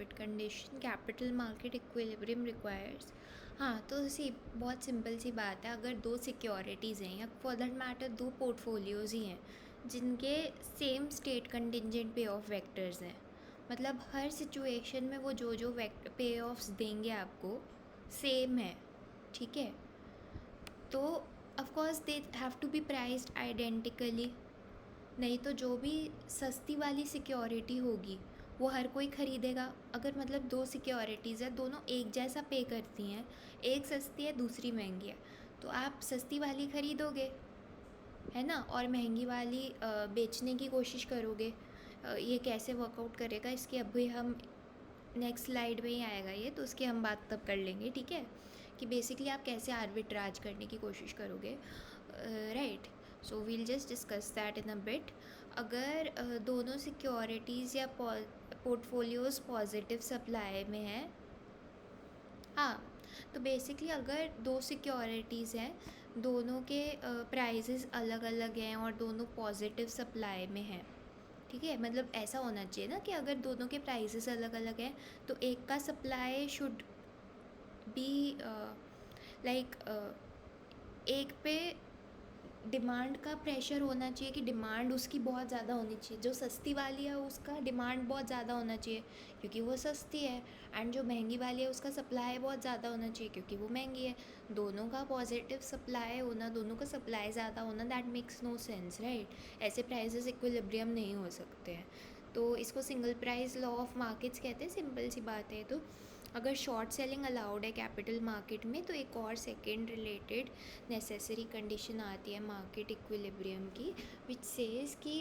Profit condition capital market equilibrium requires. हाँ, तो बहुत सिंपल सी बात है। अगर दो सिक्योरिटीज़ हैं या फॉर दैट मैटर दो पोर्टफोलियोज़ ही हैं जिनके सेम स्टेट कंटिंजेंट पे ऑफ वेक्टर्स हैं, मतलब हर सिचुएशन में वो जो जो पे ऑफ्स देंगे आपको सेम है, ठीक है, तो of course they have to be priced identically. नहीं तो जो भी सस्ती वाली सिक्योरिटी होगी वो हर कोई ख़रीदेगा। अगर मतलब दो सिक्योरिटीज़ है, दोनों एक जैसा पे करती हैं, एक सस्ती है दूसरी महंगी है, तो आप सस्ती वाली ख़रीदोगे, है ना, और महंगी वाली बेचने की कोशिश करोगे। ये कैसे वर्कआउट करेगा इसकी अभी हम नेक्स्ट स्लाइड में ही आएगा ये, तो उसकी हम बात तब कर लेंगे, ठीक है, कि बेसिकली आप कैसे आर्बिट्राज करने की कोशिश करोगे, right. So we'll just discuss that in a bit. अगर दोनों सिक्योरिटीज़ या पोर्टफोलियोज़ पॉजिटिव सप्लाई में है, हाँ, तो बेसिकली अगर दो सिक्योरिटीज़ हैं, दोनों के प्राइसेस अलग अलग हैं और दोनों पॉजिटिव सप्लाई में हैं, ठीक है, मतलब ऐसा होना चाहिए ना कि अगर दोनों के प्राइसेस अलग अलग हैं तो एक का सप्लाई शुड बी लाइक एक पे डिमांड का प्रेशर होना चाहिए कि डिमांड उसकी बहुत ज़्यादा होनी चाहिए। जो सस्ती वाली है उसका डिमांड बहुत ज़्यादा होना चाहिए क्योंकि वो सस्ती है, एंड जो महंगी वाली है उसका सप्लाई बहुत ज़्यादा होना चाहिए क्योंकि वो महंगी है। दोनों का पॉजिटिव सप्लाई होना, दोनों का सप्लाई ज़्यादा होना, that makes no sense, right. ऐसे प्राइसेस इक्विलिब्रियम नहीं हो सकते हैं। तो इसको single price law of markets कहते हैं, सिंपल सी बात है। तो अगर शॉर्ट सेलिंग अलाउड है कैपिटल मार्केट में तो एक और सेकेंड रिलेटेड नेसेसरी कंडीशन आती है मार्केट इक्विलिब्रियम की, विच सेज कि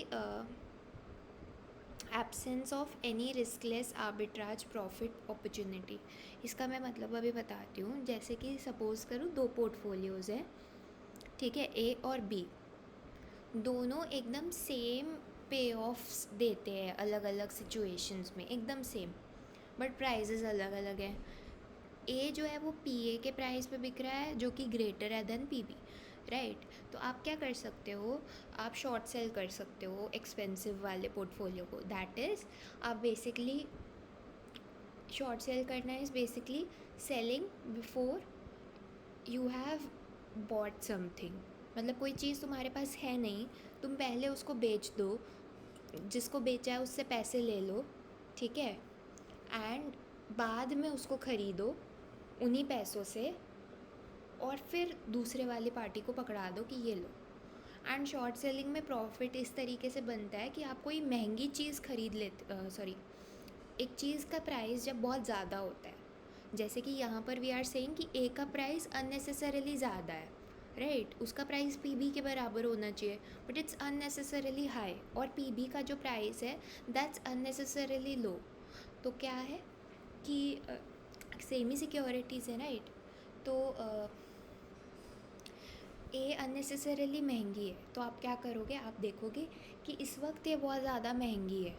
absence of any riskless arbitrage profit opportunity. इसका मैं मतलब अभी बताती हूँ। जैसे कि सपोज़ करूँ दो पोर्टफोलियोज़ हैं, ठीक है, ए और बी, दोनों एकदम सेम पे ऑफ्स देते हैं अलग अलग सिचुएशंस में, एकदम सेम, बट प्राइजेज़ अलग अलग हैं। ए जो है वो पी ए के प्राइस पे बिक रहा है जो कि ग्रेटर है देन पी बी, राइट। तो आप क्या कर सकते हो, आप शॉर्ट सेल कर सकते हो एक्सपेंसिव वाले पोर्टफोलियो को। दैट इज़ आप बेसिकली शॉर्ट सेल करना is basically selling before you have bought something. मतलब कोई चीज़ तुम्हारे पास है नहीं, तुम पहले उसको बेच दो, जिसको बेचा है उससे पैसे ले लो, ठीक है, एंड बाद में उसको ख़रीदो उन्हीं पैसों से, और फिर दूसरे वाली पार्टी को पकड़ा दो कि ये लो। एंड शॉर्ट सेलिंग में प्रॉफिट इस तरीके से बनता है कि आप कोई महंगी चीज़ खरीद लेते, सॉरी, एक चीज़ का प्राइस जब बहुत ज़्यादा होता है, जैसे कि यहाँ पर वी आर सेइंग कि ए का प्राइस अननेसेसरीली ज़्यादा है, राइट, उसका प्राइस पी बी के बराबर होना चाहिए, बट इट्स अननेसेसरीली हाई, और पी बी का जो प्राइस है दैट्स अननेसेसरीली लो। तो क्या है कि सेमी सिक्योरिटीज़ है, राइट। तो ए अननेसेसरीली महंगी है, तो आप क्या करोगे, आप देखोगे कि इस वक्त ये बहुत ज़्यादा महंगी है,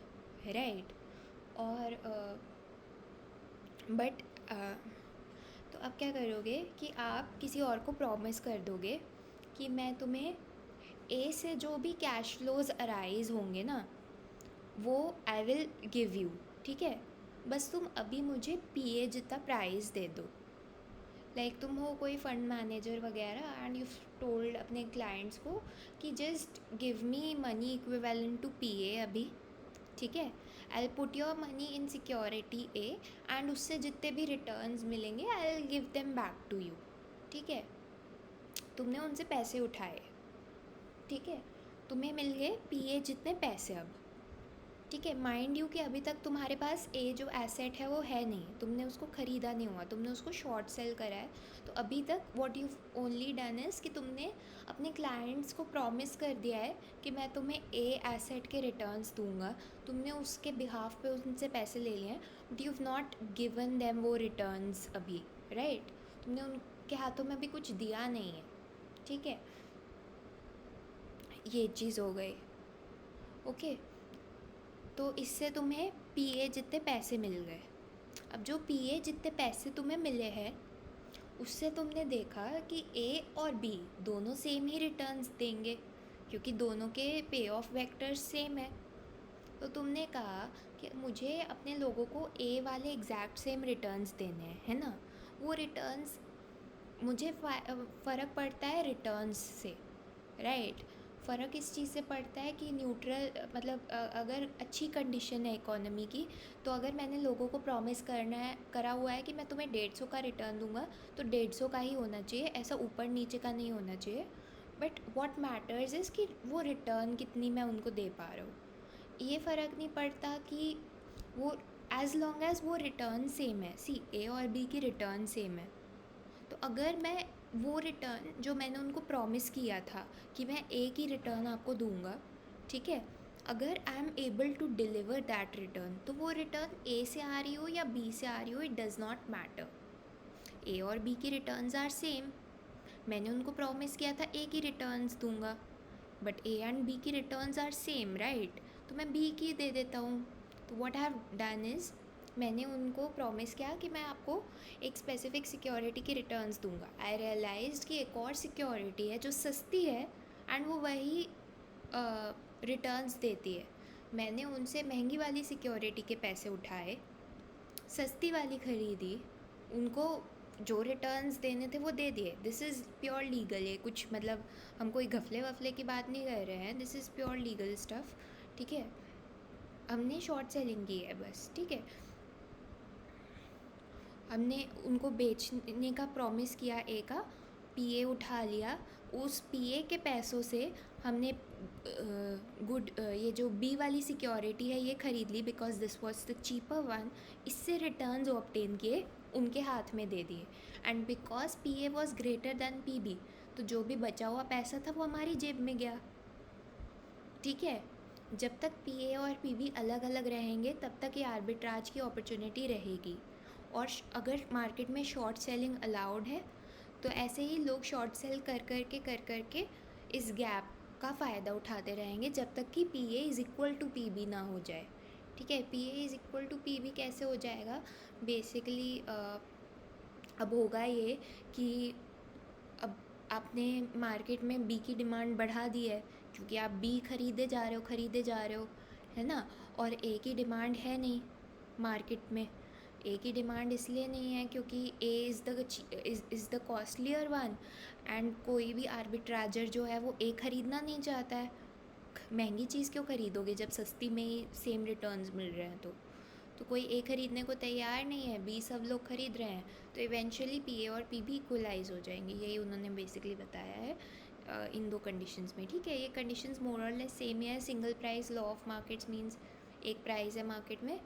राइट, और बट तो आप क्या करोगे कि आप किसी और को प्रॉमिस कर दोगे कि मैं तुम्हें ए से जो भी कैश फ्लोज अराइज होंगे ना वो आई विल गिव यू, ठीक है, बस तुम अभी मुझे पी ए जितना प्राइस दे दो। लाइक तुम हो कोई फंड मैनेजर वगैरह एंड यू टोल्ड अपने क्लाइंट्स को कि just give me money equivalent to P A अभी, ठीक है, I will put your money in security A and उससे जितने भी रिटर्न्स मिलेंगे I will give them back to you, ठीक है। तुमने उनसे पैसे उठाए, ठीक है, तुम्हें मिल गए पी ए जितने पैसे अब, ठीक है। माइंड यू कि अभी तक तुम्हारे पास ए जो एसेट है वो है नहीं, तुमने उसको ख़रीदा नहीं हुआ, तुमने उसको शॉर्ट सेल करा है। तो अभी तक what you only done is कि तुमने अपने क्लाइंट्स को प्रॉमिस कर दिया है कि मैं तुम्हें ए एसेट के रिटर्न्स दूंगा, तुमने उसके बिहाफ पे उनसे पैसे ले लिए हैं, but you have not given them वो रिटर्न्स अभी, राइट। तुमने उनके हाथों में अभी कुछ दिया नहीं है, ठीक है, ये चीज़ हो गई, ओके। तो इससे तुम्हें पी ए जितने पैसे मिल गए। अब जो पी ए जितने पैसे तुम्हें मिले हैं उससे तुमने देखा कि ए और बी दोनों सेम ही रिटर्न्स देंगे क्योंकि दोनों के पे ऑफ वेक्टर्स सेम है, तो तुमने कहा कि मुझे अपने लोगों को ए वाले एग्जैक्ट सेम रिटर्न्स देने हैं, है ना। वो रिटर्न्स मुझे फ़र्क पड़ता है रिटर्न्स से, राइट। फ़र्क इस चीज़ से पड़ता है कि न्यूट्रल मतलब अगर अच्छी कंडीशन है इकोनॉमी की, तो अगर मैंने लोगों को प्रॉमिस करा हुआ है कि मैं तुम्हें 150 का रिटर्न दूंगा, तो 150 का ही होना चाहिए, ऐसा ऊपर नीचे का नहीं होना चाहिए। बट व्हाट मैटर्स इज़ कि वो रिटर्न कितनी मैं उनको दे पा रहा हूँ। ये फ़र्क नहीं पड़ता कि वो एज़ लॉन्ग एज़ वो रिटर्न सेम है। सी ए और बी की रिटर्न सेम है, तो अगर मैं वो रिटर्न जो मैंने उनको प्रॉमिस किया था कि मैं ए की रिटर्न आपको दूंगा, ठीक है, अगर I am able to deliver that return, तो वो रिटर्न ए से आ रही हो या बी से आ रही हो, इट डज़ नॉट मैटर। ए और बी की रिटर्न्स आर सेम। मैंने उनको प्रॉमिस किया था ए की रिटर्न्स दूंगा, बट ए एंड बी की रिटर्न्स आर सेम, राइट। तो मैं बी की दे देता हूँ। तो what I have done is, मैंने उनको प्रॉमिस किया कि मैं आपको एक स्पेसिफिक सिक्योरिटी की रिटर्न्स दूंगा। आई रियलाइज्ड कि एक और सिक्योरिटी है जो सस्ती है एंड वो वही रिटर्न्स देती है। मैंने उनसे महंगी वाली सिक्योरिटी के पैसे उठाए, सस्ती वाली ख़रीदी, उनको जो रिटर्न्स देने थे वो दे दिए। दिस इज़ प्योर लीगल है, कुछ मतलब हम कोई घफले वफले की बात नहीं कर रहे हैं, this is pure legal stuff, ठीक है। हमने शॉर्ट सेलिंग की है बस, ठीक है। हमने उनको बेचने का प्रॉमिस किया, ए का पीए उठा लिया, उस पीए के पैसों से हमने ये जो बी वाली सिक्योरिटी है ये ख़रीद ली, because this was the cheaper one. इससे रिटर्न्स ऑब्टेन किए, उनके हाथ में दे दिए, and because PA was greater than PB, तो जो भी बचा हुआ पैसा था वो हमारी जेब में गया, ठीक है। जब तक पीए और पीबी अलग अलग रहेंगे तब तक ये आर्बिट्राज की अपॉर्चुनिटी रहेगी। और अगर मार्केट में शॉर्ट सेलिंग अलाउड है, तो ऐसे ही लोग शॉर्ट सेल कर करके इस गैप का फ़ायदा उठाते रहेंगे जब तक कि P A is equal to P B ना हो जाए, ठीक है। P A is equal to P B कैसे हो जाएगा, बेसिकली अब होगा ये कि अब आपने मार्केट में बी की डिमांड बढ़ा दी है, क्योंकि आप बी खरीदे जा रहे हो, है ना। और ए की डिमांड है नहीं मार्केट में। ए की डिमांड इसलिए नहीं है क्योंकि A is the costlier one, and कोई भी आर्बिट्राजर जो है वो ए ख़रीदना नहीं चाहता है। महंगी चीज़ क्यों ख़रीदोगे जब सस्ती में ही सेम रिटर्न्स मिल रहे हैं। तो कोई ए ख़रीदने को तैयार नहीं है, बी सब लोग ख़रीद रहे हैं, तो इवेंचुअली पी ए और पी बी इक्वलाइज हो जाएंगे। यही उन्होंने बेसिकली बताया है इन दो कंडीशंस में, ठीक है। ये कंडीशंस मोर और लेस सेम है। Single price law of markets means एक प्राइस है मार्केट में,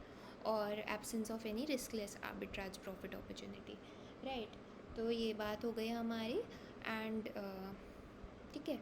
और absence of any riskless arbitrage profit opportunity, right. तो ये बात हो गई हमारी, एंड ठीक है।